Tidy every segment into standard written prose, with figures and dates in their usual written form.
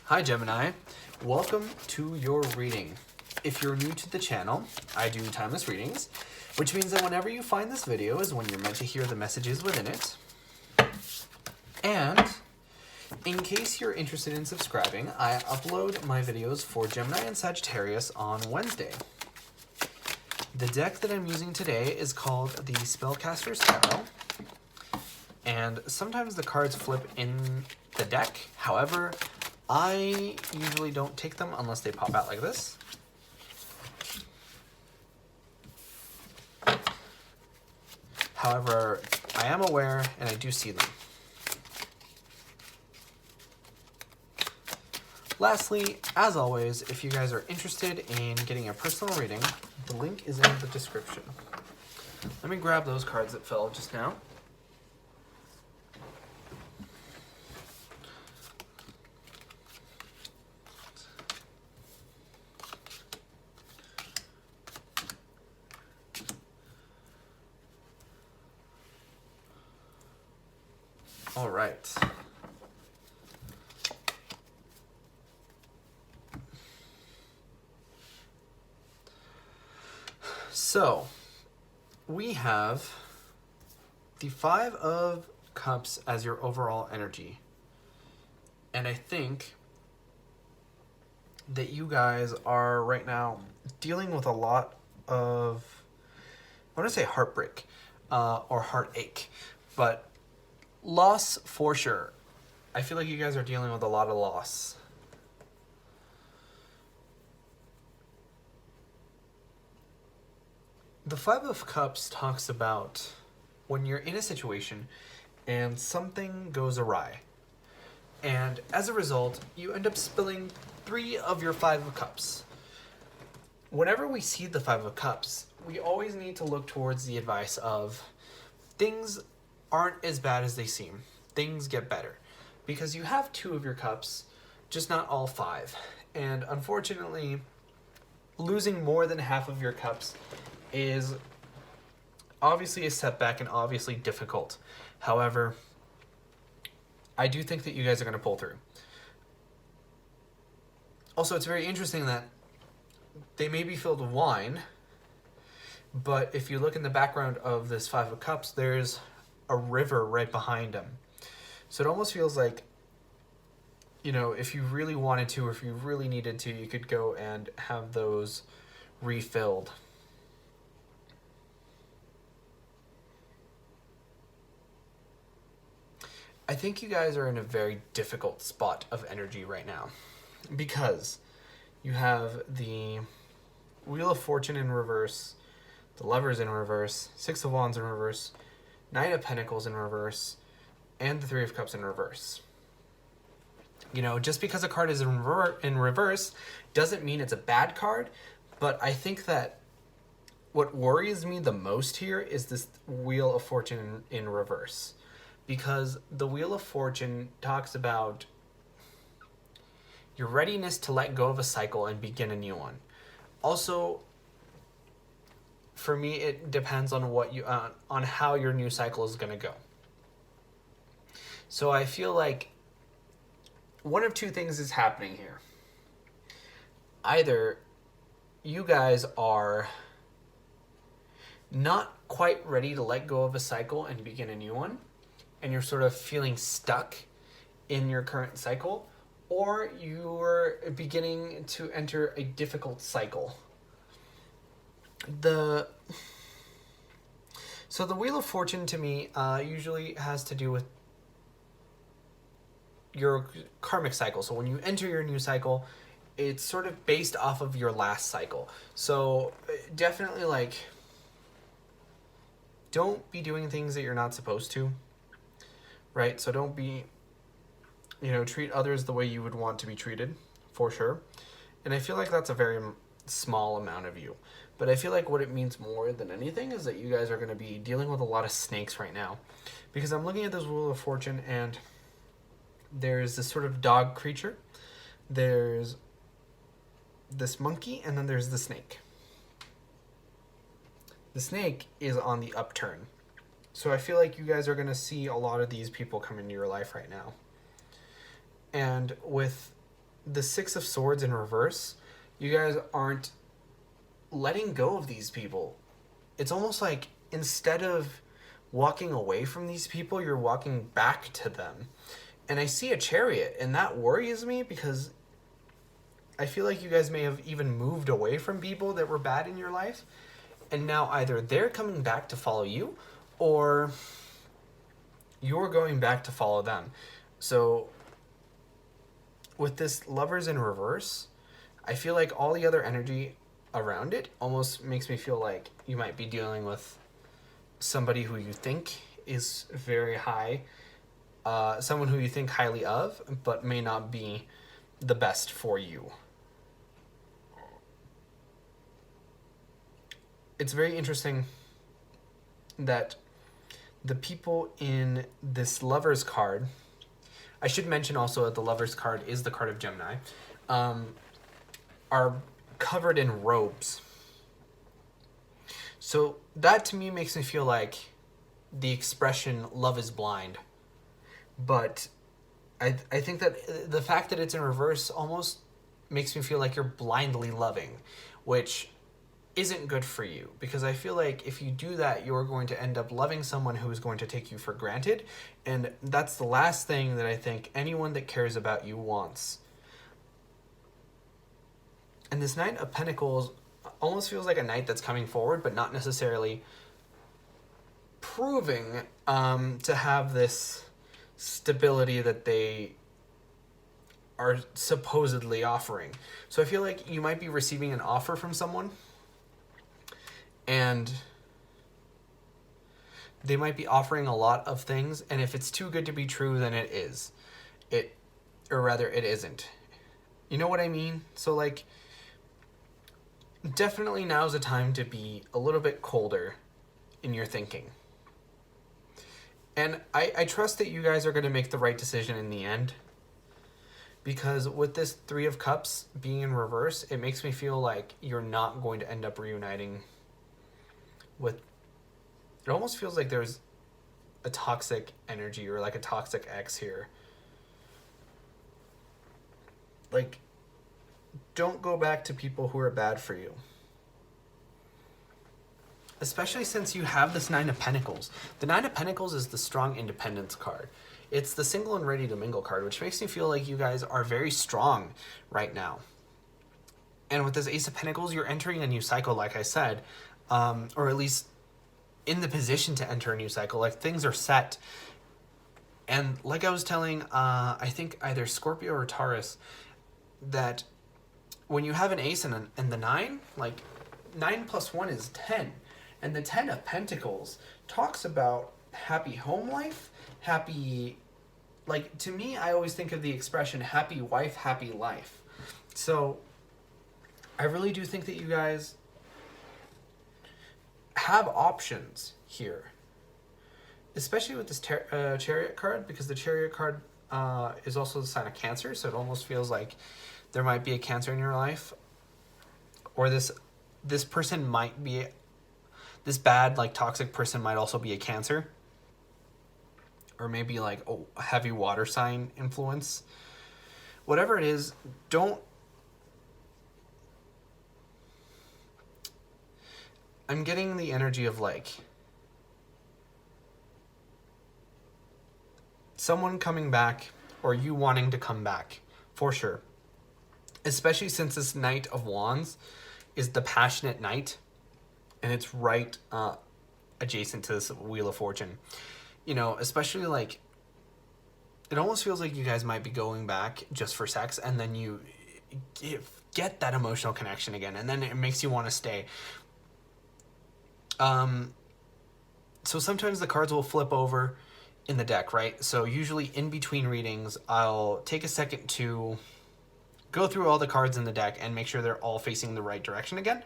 Hi Gemini, welcome to your reading. If you're new to the channel, I do timeless readings, which means that whenever you find this video is when you're meant to hear the messages within it. And in case you're interested in subscribing, I upload my videos for Gemini and Sagittarius on Wednesday. The deck that I'm using today is called the Spellcaster's Tarot, and sometimes the cards flip in the deck. However, I usually don't take them unless they pop out like this. However, I am aware and I do see them. Lastly, as always, if you guys are interested in getting a personal reading, the link is in the description. Let me grab those cards that fell just now. All right. So, we have the Five of Cups as your overall energy. And I think that you guys are right now dealing with a lot of, I want to say heartbreak or heartache, but loss for sure. I feel like you guys are dealing with a lot of loss. The Five of Cups talks about when you're in a situation and something goes awry. And as a result, you end up spilling 3 of your Five of Cups. Whenever we see the Five of Cups, we always need to look towards the advice of things aren't as bad as they seem. Things get better. Because you have 2 of your cups, just not all 5. And unfortunately, losing more than half of your cups is obviously a setback and obviously difficult. However, I do think that you guys are going to pull through. Also, it's very interesting that they may be filled with wine, but if you look in the background of this Five of Cups, there's a river right behind them. So it almost feels like, you know, if you really wanted to, or if you really needed to, you could go and have those refilled. I think you guys are in a very difficult spot of energy right now because you have the Wheel of Fortune in reverse, the Lovers in reverse, Six of Wands in reverse, Knight of Pentacles in reverse, and the Three of Cups in reverse. You know, just because a card is in reverse doesn't mean it's a bad card, but I think that what worries me the most here is this Wheel of Fortune in reverse. Because the Wheel of Fortune talks about your readiness to let go of a cycle and begin a new one. Also, for me, it depends on what you on how your new cycle is going to go. So I feel like one of 2 things is happening here. Either you guys are not quite ready to let go of a cycle and begin a new one, and you're sort of feeling stuck in your current cycle, or you're beginning to enter a difficult cycle. So the Wheel of Fortune to me usually has to do with your karmic cycle. So when you enter your new cycle, it's sort of based off of your last cycle. So definitely, like, don't be doing things that you're not supposed to. Right? So don't be, treat others the way you would want to be treated, for sure. And I feel like that's a very small amount of you. But I feel like what it means more than anything is that you guys are going to be dealing with a lot of snakes right now. Because I'm looking at this Wheel of Fortune, and there's this sort of dog creature. There's this monkey, and then there's the snake. The snake is on the upturn. So I feel like you guys are going to see a lot of these people come into your life right now. And with the Six of Swords in reverse, you guys aren't letting go of these people. It's almost like instead of walking away from these people, you're walking back to them. And I see a Chariot, and that worries me because I feel like you guys may have even moved away from people that were bad in your life. And now either they're coming back to follow you, or you're going back to follow them. So with this Lovers in reverse, I feel like all the other energy around it almost makes me feel like you might be dealing with somebody who you think is very high, someone who you think highly of, but may not be the best for you. It's very interesting that the people in this Lovers card, I should mention also that the Lovers card is the card of Gemini, are covered in robes. So that to me makes me feel like the expression love is blind. But I think that the fact that it's in reverse almost makes me feel like you're blindly loving, which isn't good for you, because I feel like if you do that, you're going to end up loving someone who is going to take you for granted, and that's the last thing that I think anyone that cares about you wants. And this Knight of Pentacles almost feels like a knight that's coming forward, but not necessarily proving to have this stability that they are supposedly offering. So I feel like you might be receiving an offer from someone, and they might be offering a lot of things, and if it's too good to be true, then it is. Or rather, it isn't. You know what I mean? So, like, definitely now's a time to be a little bit colder in your thinking. And I trust that you guys are going to make the right decision in the end, because with this Three of Cups being in reverse, it makes me feel like you're not going to end up reuniting with... It almost feels like there's a toxic energy or like a toxic ex here. Like, don't go back to people who are bad for you. Especially since you have this Nine of Pentacles. The Nine of Pentacles is the strong independence card. It's the single and ready to mingle card, which makes me feel like you guys are very strong right now. And with this Ace of Pentacles, you're entering a new cycle, like I said, or at least in the position to enter a new cycle. Like, things are set. And like I was telling, I think either Scorpio or Taurus, that when you have an ace and the nine, like 9 plus 1 is 10. And the 10 of Pentacles talks about happy home life, happy, like, to me, I always think of the expression happy wife, happy life. So I really do think that you guys have options here, especially with this Chariot card, because the Chariot card is also the sign of Cancer, so it almost feels like there might be a Cancer in your life, or this person might be, this bad, like, toxic person might also be a Cancer, or maybe like a heavy water sign influence. Whatever it is, I'm getting the energy of, like, someone coming back, or you wanting to come back, for sure. Especially since this Knight of Wands is the passionate knight, and it's right adjacent to this Wheel of Fortune. You know, especially, like, it almost feels like you guys might be going back just for sex, and then you get that emotional connection again, and then it makes you want to stay. So sometimes the cards will flip over in the deck, right? So usually in between readings, I'll take a second to go through all the cards in the deck and make sure they're all facing the right direction again.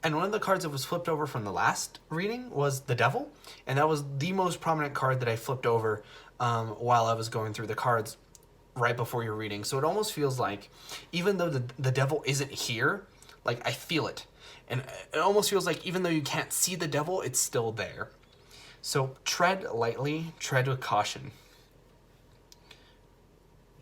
And one of the cards that was flipped over from the last reading was the Devil. And that was the most prominent card that I flipped over while I was going through the cards right before your reading. So it almost feels like, even though the Devil isn't here, like, I feel it. And it almost feels like even though you can't see the Devil, it's still there. So tread lightly, tread with caution.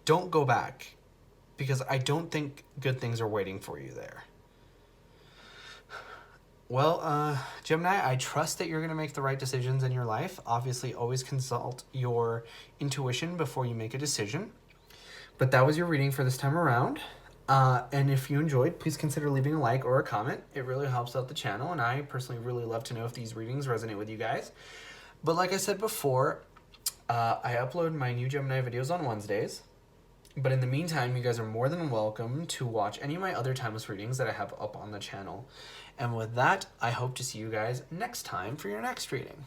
Don't go back, because I don't think good things are waiting for you there. Well, Gemini, I trust that you're going to make the right decisions in your life. Obviously, always consult your intuition before you make a decision. But that was your reading for this time around. And if you enjoyed, please consider leaving a like or a comment. It really helps out the channel, and I personally really love to know if these readings resonate with you guys. But like I said before, I upload my new Gemini videos on Wednesdays. But in the meantime, you guys are more than welcome to watch any of my other timeless readings that I have up on the channel. And with that, I hope to see you guys next time for your next reading.